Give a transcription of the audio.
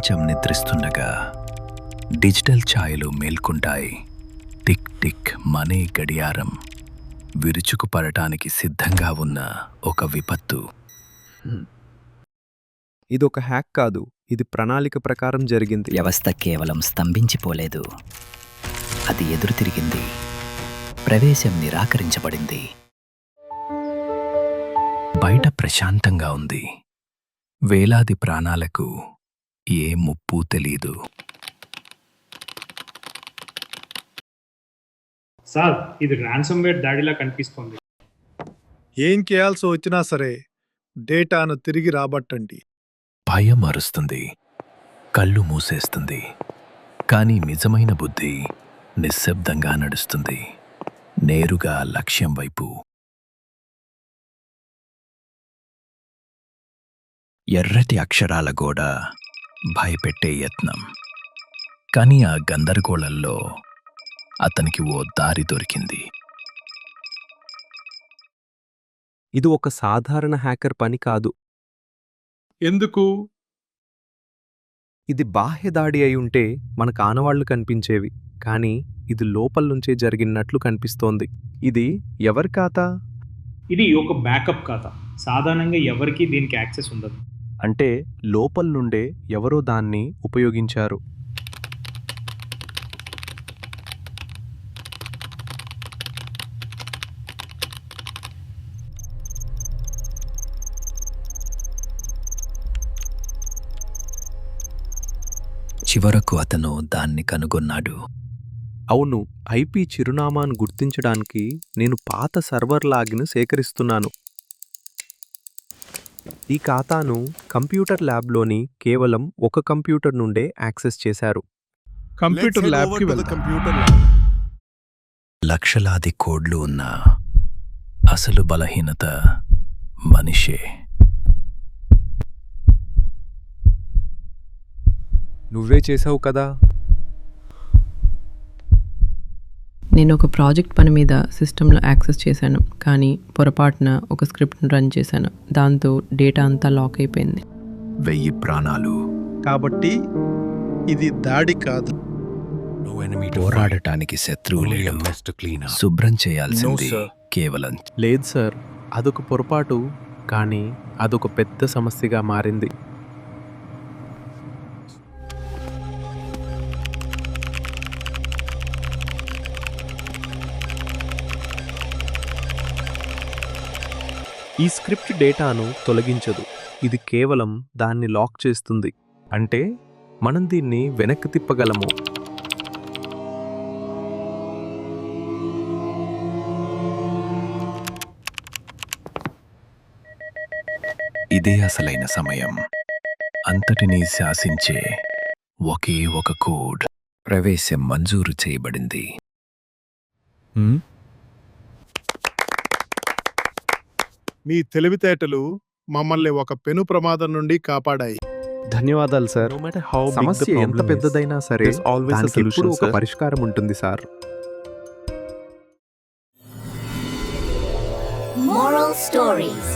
ప్రపంచం నిద్రిస్తుండగా డిజిటల్ ఛాయలు మేల్కొంటాయి. Tick tick మనే గడియారం విరుచుకుపడటానికి సిద్ధంగా ఉన్న ఒక విపత్తు. ఇదొక హ్యాక్ కాదు, ఇది ప్రణాళిక ప్రకారం జరిగింది. వ్యవస్థ కేవలం స్తంభించిపోలేదు, అది ఎదురు తిరిగింది. ప్రవేశం నిరాకరించబడింది. బయట ప్రశాంతంగా ఉంది. వేలాది ప్రాణాలకు ఏ ముప్పు తెలీదు. సార్, ఇది ర్యాన్సమ్వేర్ దాడిలా కనిపిస్తోంది. ఏం చేయాల్సి వచ్చినా సరే డేటాను తిరిగి రాబట్టండి. భయం అరుస్తుంది, కళ్ళు మూసేస్తుంది. కానీ నిజమైన బుద్ధి నిశ్శబ్దంగా నడుస్తుంది, నేరుగా లక్ష్యం వైపు. ఎర్రటి అక్షరాల గోడ భయపెట్టే యత్నం. కానీ ఆ గందరగోళంలో అతనికి ఓ దారి దొరికింది. ఇది ఒక సాధారణ హ్యాకర్ పని కాదు. ఎందుకు? ఇది బాహ్య దాడి అయి ఉంటే మనకు ఆనవాళ్లు కనిపించేవి, కానీ ఇది లోపల నుంచే జరిగినట్లు కనిపిస్తోంది. ఇది ఎవరి ఖాతా? ఇది ఒక బ్యాకప్ ఖాతా. సాధారణంగా ఎవరికీ దీనికి యాక్సెస్ ఉండదు. అంటే లోపల నుండే ఎవరో దాన్ని ఉపయోగించారు. చివరకు అతను దాన్ని కనుగొన్నాడు. అవును, ఐపీ చిరునామాను గుర్తించడానికి నేను పాత సర్వర్ లాగిన్ సేకరిస్తున్నాను. ఈ ఖాతాను కంప్యూటర్ ల్యాబ్లోని కేవలం ఒక కంప్యూటర్ నుండే యాక్సెస్ చేశారు. కంప్యూటర్ ల్యాబ్కి వెళ్దాం. లక్షలాది కోడ్లు ఉన్న అసలు బలహీనత మనిషే. నువ్వే చేసావు కదా? నేను ఒక ప్రాజెక్ట్ పని మీద సిస్టంలో యాక్సెస్ చేశాను, కానీ పొరపాటున ఒక స్క్రిప్ట్ను రన్ చేశాను. దాంతో డేటా అంతా లాక్ అయిపోయింది. 1000 ప్రాణాలు. కాబట్టి ఇది దాడి కాదు. పోరాడటానికి శత్రువు లేడు, శుభ్రం చేయాల్సింది కేవలం. లేదు సార్, అదొక పొరపాటు, కానీ అదొక పెద్ద సమస్యగా మారింది. ఈ స్క్రిప్ట్ డేటాను తొలగించదు, ఇది కేవలం దాన్ని లాక్ చేస్తుంది. అంటే మనం దీన్ని వెనక్కి తిప్పగలము. ఇదే అసలైన సమయం. అంతటినీ శాసించే ఒకే ఒక కోడ్. ప్రవేశం మంజూరు చేయబడింది. మీ తెలివితేటలు మమ్మల్ని ఒక పెను ప్రమాదం నుండి కాపాడాయి. ధన్యవాదాలు సార్. సమస్య ఎంత పెద్దదైనా సరే దానికి ఎప్పుడూ ఒక పరిష్కారం ఉంటుంది సార్. Moral stories.